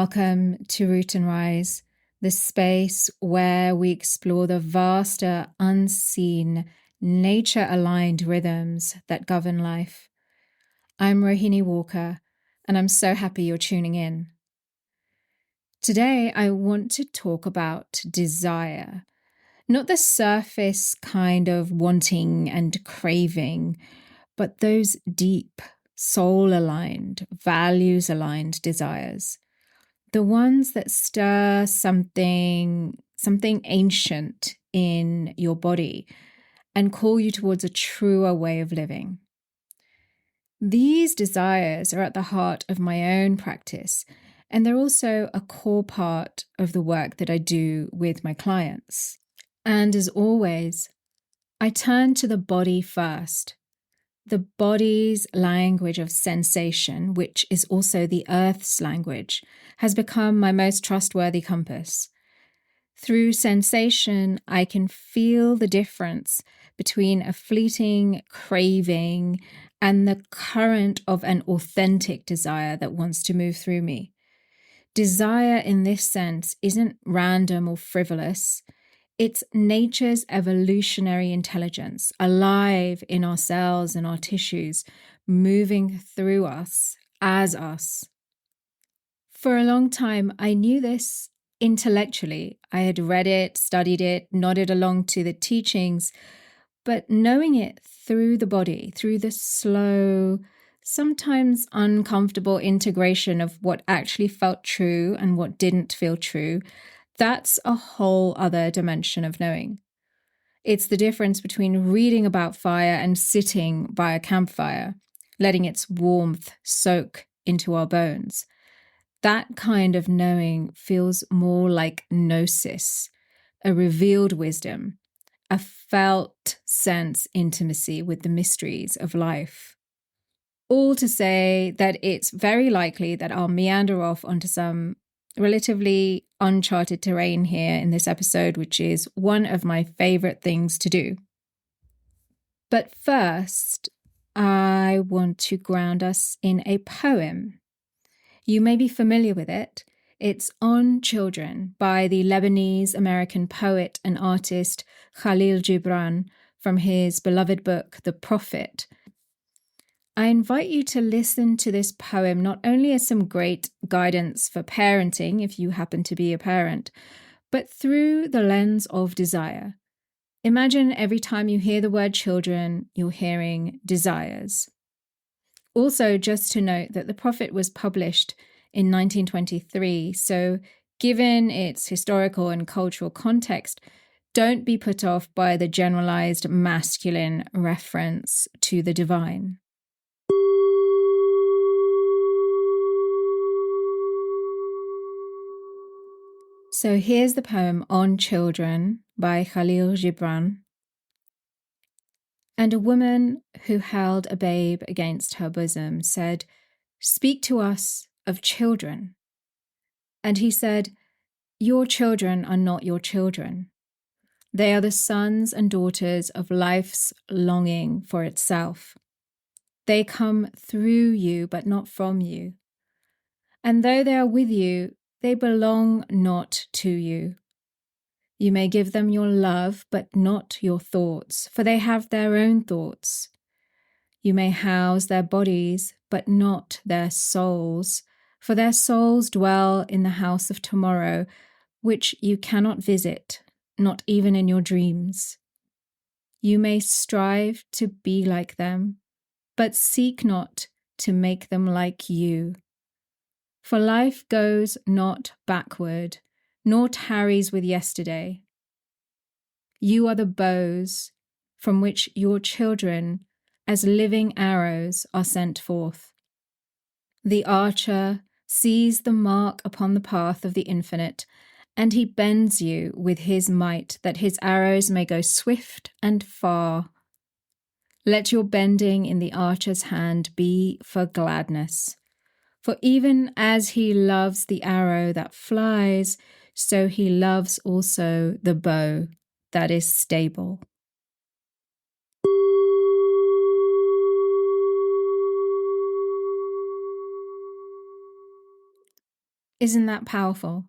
Welcome to Root and Rise, the space where we explore the vaster, unseen, nature-aligned rhythms that govern life. I'm Rohini Walker, and I'm so happy you're tuning in. Today, I want to talk about desire, not the surface kind of wanting and craving, but those deep, soul-aligned, values-aligned desires. The ones that stir something ancient in your body and call you towards a truer way of living. These desires are at the heart of my own practice, and they're also a core part of the work that I do with my clients. And as always, I turn to the body first. The body's language of sensation, which is also the earth's language, has become my most trustworthy compass. Through sensation, I can feel the difference between a fleeting craving and the current of an authentic desire that wants to move through me. Desire in this sense isn't random or frivolous. It's nature's evolutionary intelligence, alive in our cells and our tissues, moving through us as us. For a long time, I knew this intellectually. I had read it, studied it, nodded along to the teachings, but knowing it through the body, through the slow, sometimes uncomfortable integration of what actually felt true and what didn't feel true, that's a whole other dimension of knowing. It's the difference between reading about fire and sitting by a campfire, letting its warmth soak into our bones. That kind of knowing feels more like gnosis, a revealed wisdom, a felt sense intimacy with the mysteries of life. All to say that it's very likely that I'll meander off onto some relatively uncharted terrain here in this episode, which is one of my favorite things to do. But first, I want to ground us in a poem. You may be familiar with it. It's On Children by the Lebanese-American poet and artist Kahlil Gibran from his beloved book, The Prophet. I invite you to listen to this poem not only as some great guidance for parenting, if you happen to be a parent, but through the lens of desire. Imagine every time you hear the word children, you're hearing desires. Also, just to note that The Prophet was published in 1923, so given its historical and cultural context, don't be put off by the generalized masculine reference to the divine. So here's the poem On Children by Kahlil Gibran. And a woman who held a babe against her bosom said, "Speak to us of children." And he said, "Your children are not your children. They are the sons and daughters of life's longing for itself. They come through you, but not from you. And though they are with you, they belong not to you. You may give them your love, but not your thoughts, for they have their own thoughts. You may house their bodies, but not their souls, for their souls dwell in the house of tomorrow, which you cannot visit, not even in your dreams. You may strive to be like them, but seek not to make them like you. For life goes not backward, nor tarries with yesterday. You are the bows from which your children, as living arrows, are sent forth. The archer sees the mark upon the path of the infinite, and he bends you with his might that his arrows may go swift and far. Let your bending in the archer's hand be for gladness. For even as he loves the arrow that flies, so he loves also the bow that is stable. Isn't that powerful?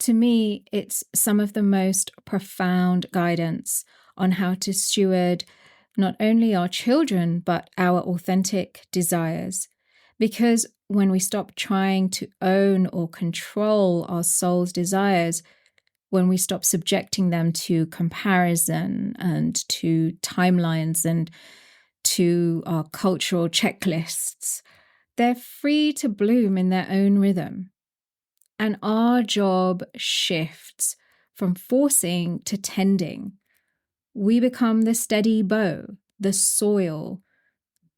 To me, it's some of the most profound guidance on how to steward not only our children, but our authentic desires. Because when we stop trying to own or control our soul's desires, when we stop subjecting them to comparison and to timelines and to our cultural checklists, they're free to bloom in their own rhythm. And our job shifts from forcing to tending. We become the steady bow, the soil,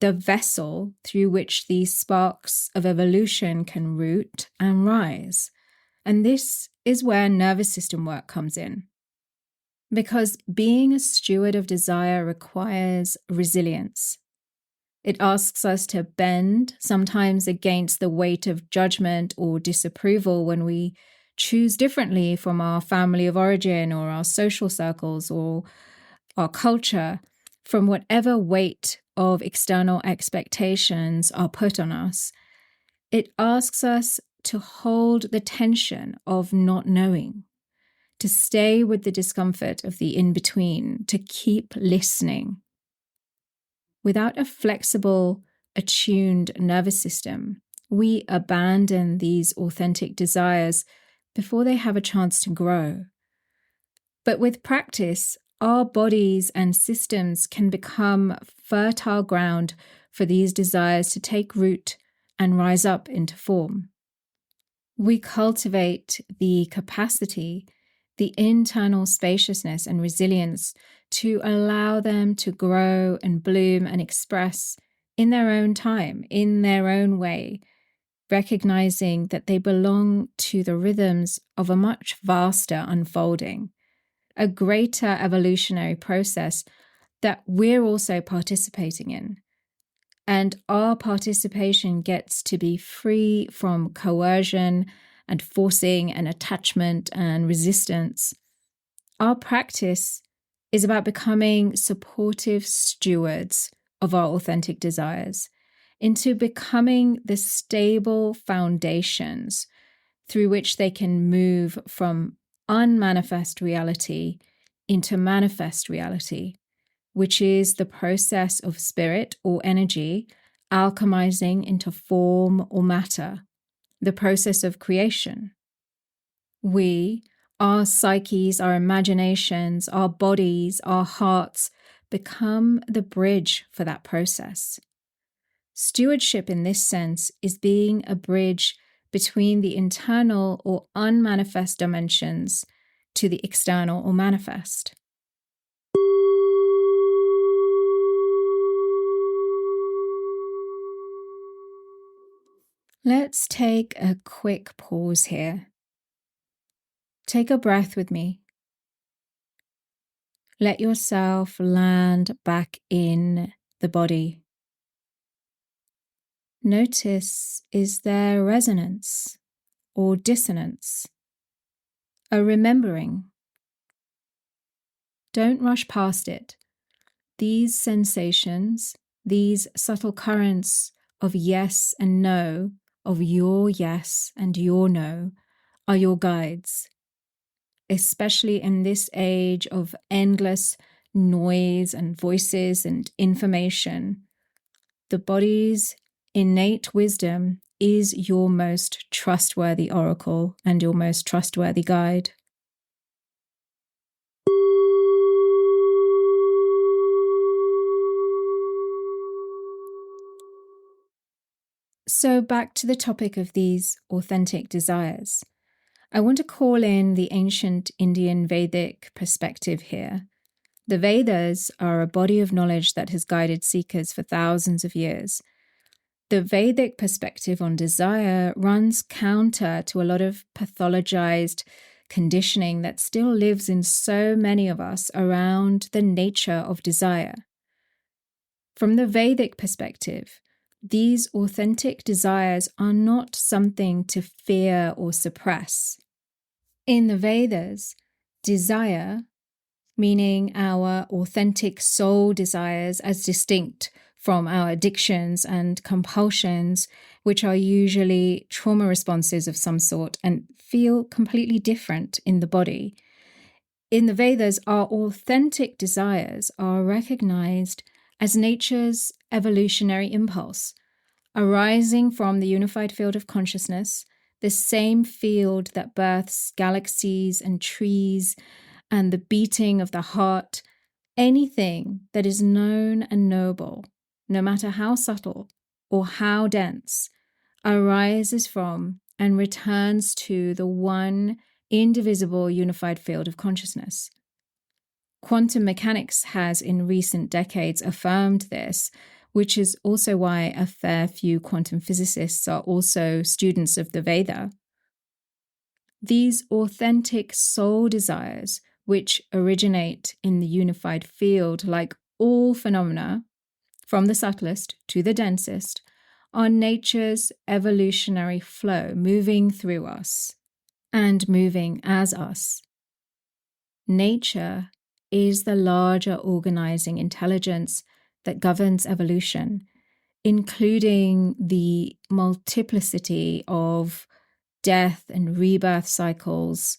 the vessel through which these sparks of evolution can root and rise. And this is where nervous system work comes in. Because being a steward of desire requires resilience. It asks us to bend, sometimes against the weight of judgment or disapproval when we choose differently from our family of origin or our social circles or our culture, from whatever weight of external expectations are put on us. It asks us to hold the tension of not knowing, to stay with the discomfort of the in-between, to keep listening. Without a flexible, attuned nervous system, we abandon these authentic desires before they have a chance to grow. But with practice, our bodies and systems can become fertile ground for these desires to take root and rise up into form. We cultivate the capacity, the internal spaciousness and resilience to allow them to grow and bloom and express in their own time, in their own way, recognizing that they belong to the rhythms of a much vaster unfolding, a greater evolutionary process that we're also participating in. And our participation gets to be free from coercion and forcing and attachment and resistance. Our practice is about becoming supportive stewards of our authentic desires, into becoming the stable foundations through which they can move from unmanifest reality into manifest reality, which is the process of spirit or energy alchemizing into form or matter, the process of creation. We, our psyches, our imaginations, our bodies, our hearts, become the bridge for that process. Stewardship in this sense is being a bridge between the internal or unmanifest dimensions to the external or manifest. Let's take a quick pause here. Take a breath with me. Let yourself land back in the body. Notice, is there resonance or dissonance? A remembering? Don't rush past it. These sensations, these subtle currents of yes and no, of your yes and your no, are your guides. Especially in this age of endless noise and voices and information, the body's innate wisdom is your most trustworthy oracle and your most trustworthy guide. So back to the topic of these authentic desires. I want to call in the ancient Indian Vedic perspective here. The Vedas are a body of knowledge that has guided seekers for thousands of years. The Vedic perspective on desire runs counter to a lot of pathologized conditioning that still lives in so many of us around the nature of desire. From the Vedic perspective, these authentic desires are not something to fear or suppress. In the Vedas, desire, meaning our authentic soul desires as distinct from our addictions and compulsions, which are usually trauma responses of some sort and feel completely different in the body. In the Vedas, our authentic desires are recognized as nature's evolutionary impulse, arising from the unified field of consciousness, the same field that births galaxies and trees and the beating of the heart. Anything that is known and knowable, no matter how subtle or how dense, arises from and returns to the one indivisible unified field of consciousness. Quantum mechanics has in recent decades affirmed this, which is also why a fair few quantum physicists are also students of the Veda. These authentic soul desires, which originate in the unified field, like all phenomena, from the subtlest to the densest, are nature's evolutionary flow, moving through us and moving as us. Nature is the larger organizing intelligence that governs evolution, including the multiplicity of death and rebirth cycles,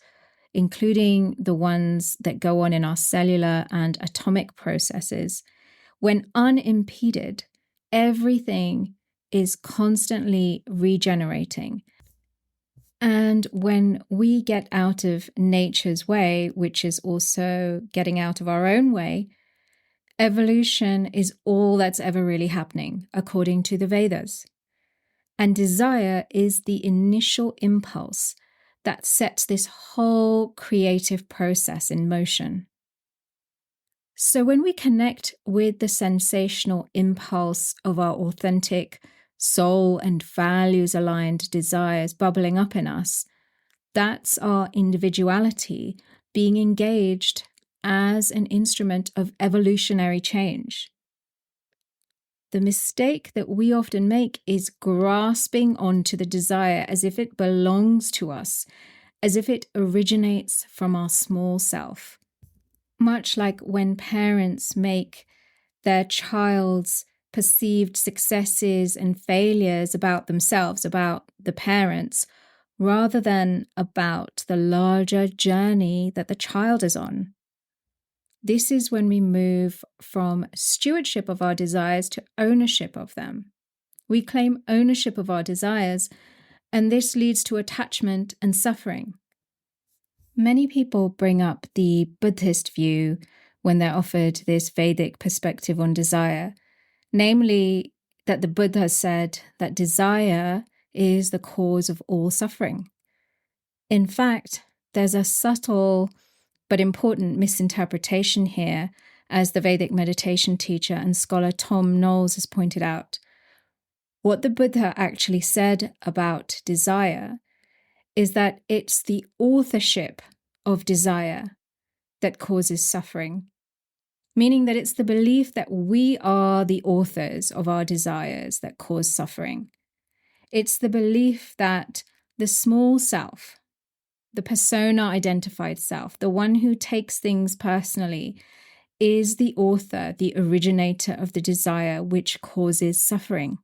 including the ones that go on in our cellular and atomic processes. When unimpeded, everything is constantly regenerating. And when we get out of nature's way, which is also getting out of our own way, evolution is all that's ever really happening, according to the Vedas. And desire is the initial impulse that sets this whole creative process in motion. So when we connect with the sensational impulse of our authentic soul and values-aligned desires bubbling up in us, that's our individuality being engaged as an instrument of evolutionary change. The mistake that we often make is grasping onto the desire as if it belongs to us, as if it originates from our small self. Much like when parents make their child's perceived successes and failures about themselves, about the parents, rather than about the larger journey that the child is on. This is when we move from stewardship of our desires to ownership of them. We claim ownership of our desires, and this leads to attachment and suffering. Many people bring up the Buddhist view when they're offered this Vedic perspective on desire, namely that the Buddha said that desire is the cause of all suffering. In fact, there's a subtle but important misinterpretation here, as the Vedic meditation teacher and scholar Tom Knowles has pointed out. What the Buddha actually said about desire is that it's the authorship of desire that causes suffering, meaning that it's the belief that we are the authors of our desires that cause suffering. It's the belief that the small self, the persona-identified self, the one who takes things personally, is the author, the originator of the desire which causes suffering.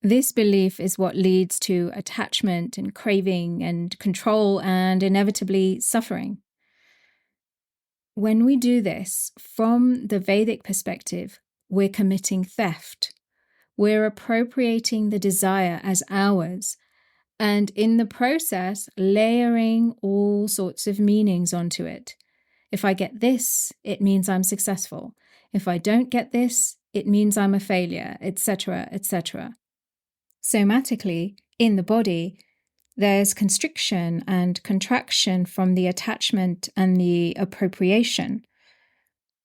This belief is what leads to attachment and craving and control and inevitably suffering. When we do this, from the Vedic perspective, we're committing theft. We're appropriating the desire as ours, and in the process, layering all sorts of meanings onto it. If I get this, it means I'm successful. If I don't get this, it means I'm a failure, etc., etc. Somatically, in the body, there's constriction and contraction from the attachment and the appropriation.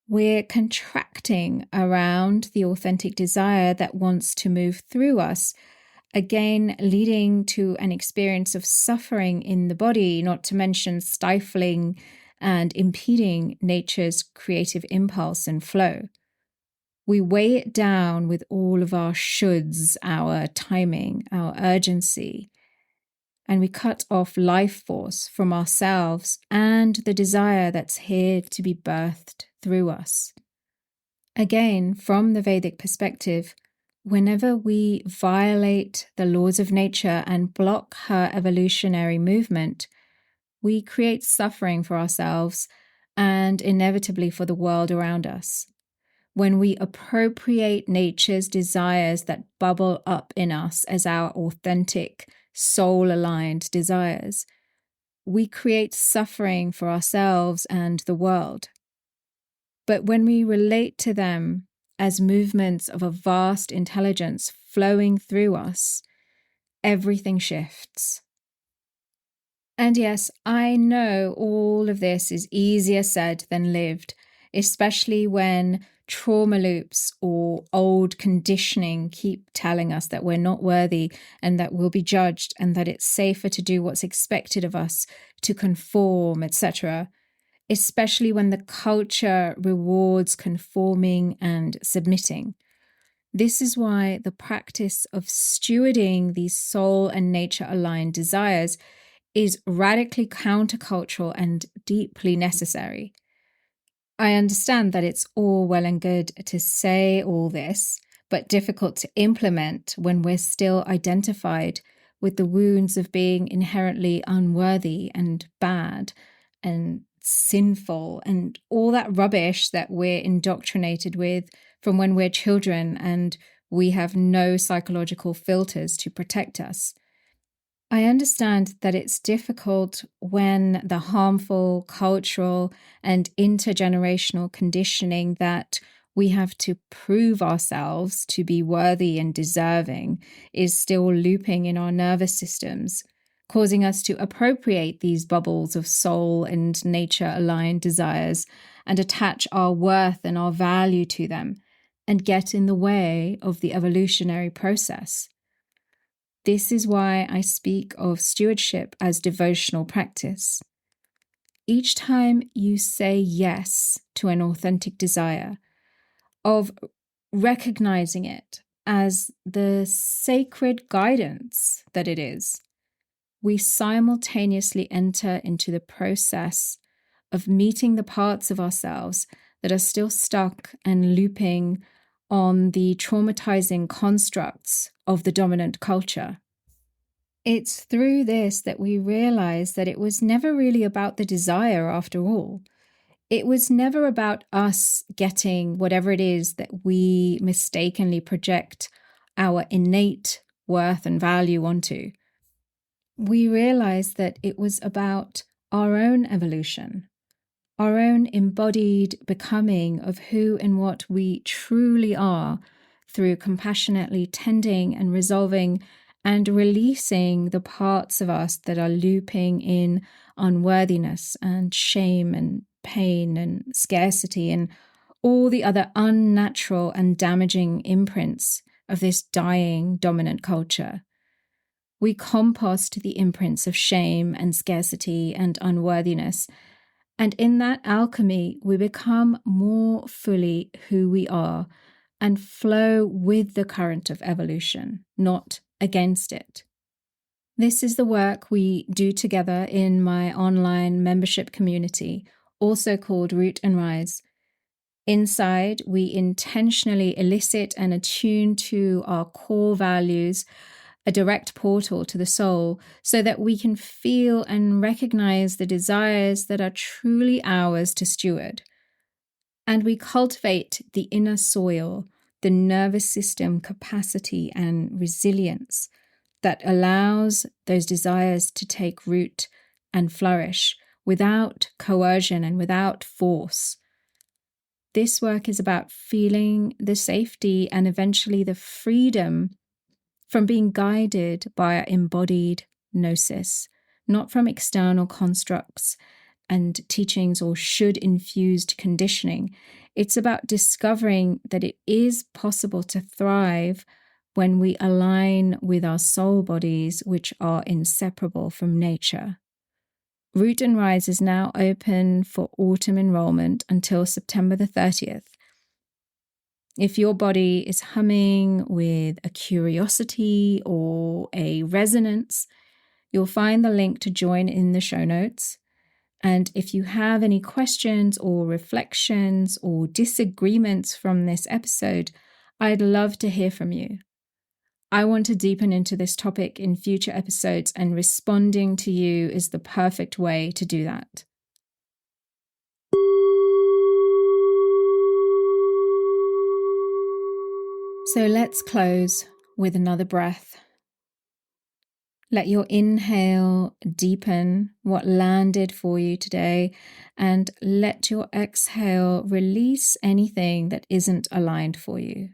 We're contracting around the authentic desire that wants to move through us, again leading to an experience of suffering in the body, not to mention stifling and impeding nature's creative impulse and flow. We weigh it down with all of our shoulds, our timing, our urgency, and we cut off life force from ourselves and the desire that's here to be birthed through us. Again, from the Vedic perspective, Whenever we violate the laws of nature and block her evolutionary movement, we create suffering for ourselves and inevitably for the world around us. When we appropriate nature's desires that bubble up in us as our authentic, soul-aligned desires, we create suffering for ourselves and the world. But when we relate to them as movements of a vast intelligence flowing through us, everything shifts. And yes, I know all of this is easier said than lived, especially when trauma loops or old conditioning keep telling us that we're not worthy and that we'll be judged and that it's safer to do what's expected of us, to conform, etc., especially when the culture rewards conforming and submitting. This is why the practice of stewarding these soul and nature aligned desires is radically countercultural and deeply necessary. I understand that it's all well and good to say all this, but difficult to implement when we're still identified with the wounds of being inherently unworthy and bad and sinful and all that rubbish that we're indoctrinated with from when we're children and we have no psychological filters to protect us. I understand that it's difficult when the harmful cultural and intergenerational conditioning that we have to prove ourselves to be worthy and deserving is still looping in our nervous systems, causing us to appropriate these bubbles of soul and nature-aligned desires and attach our worth and our value to them and get in the way of the evolutionary process. This is why I speak of stewardship as devotional practice. Each time you say yes to an authentic desire, of recognizing it as the sacred guidance that it is, we simultaneously enter into the process of meeting the parts of ourselves that are still stuck and looping on the traumatizing constructs of the dominant culture. It's through this that we realize that it was never really about the desire after all. It was never about us getting whatever it is that we mistakenly project our innate worth and value onto. We realized that it was about our own evolution, our own embodied becoming of who and what we truly are through compassionately tending and resolving and releasing the parts of us that are looping in unworthiness and shame and pain and scarcity and all the other unnatural and damaging imprints of this dying dominant culture. We compost the imprints of shame and scarcity and unworthiness, and in that alchemy, we become more fully who we are and flow with the current of evolution, not against it. This is the work we do together in my online membership community, also called Root and Rise. Inside, we intentionally elicit and attune to our core values, a direct portal to the soul, so that we can feel and recognize the desires that are truly ours to steward. And we cultivate the inner soil, the nervous system capacity and resilience that allows those desires to take root and flourish without coercion and without force. This work is about feeling the safety and eventually the freedom from being guided by our embodied gnosis, not from external constructs and teachings or should-infused conditioning. It's about discovering that it is possible to thrive when we align with our soul bodies, which are inseparable from nature. Root and Rise is now open for autumn enrollment until September the 30th. If your body is humming with a curiosity or a resonance, you'll find the link to join in the show notes. And if you have any questions or reflections or disagreements from this episode, I'd love to hear from you. I want to deepen into this topic in future episodes, and responding to you is the perfect way to do that. So let's close with another breath. Let your inhale deepen what landed for you today, and let your exhale release anything that isn't aligned for you.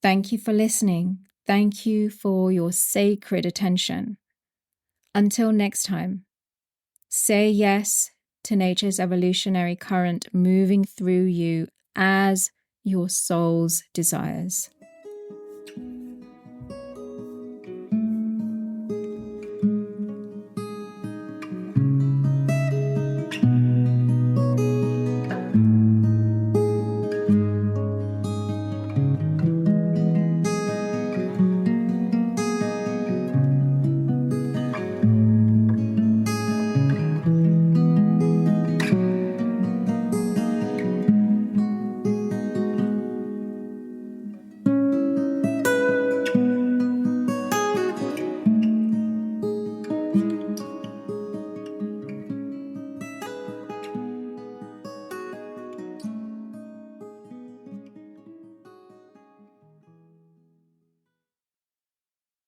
Thank you for listening. Thank you for your sacred attention. Until next time, say yes to nature's evolutionary current moving through you as your soul's desires.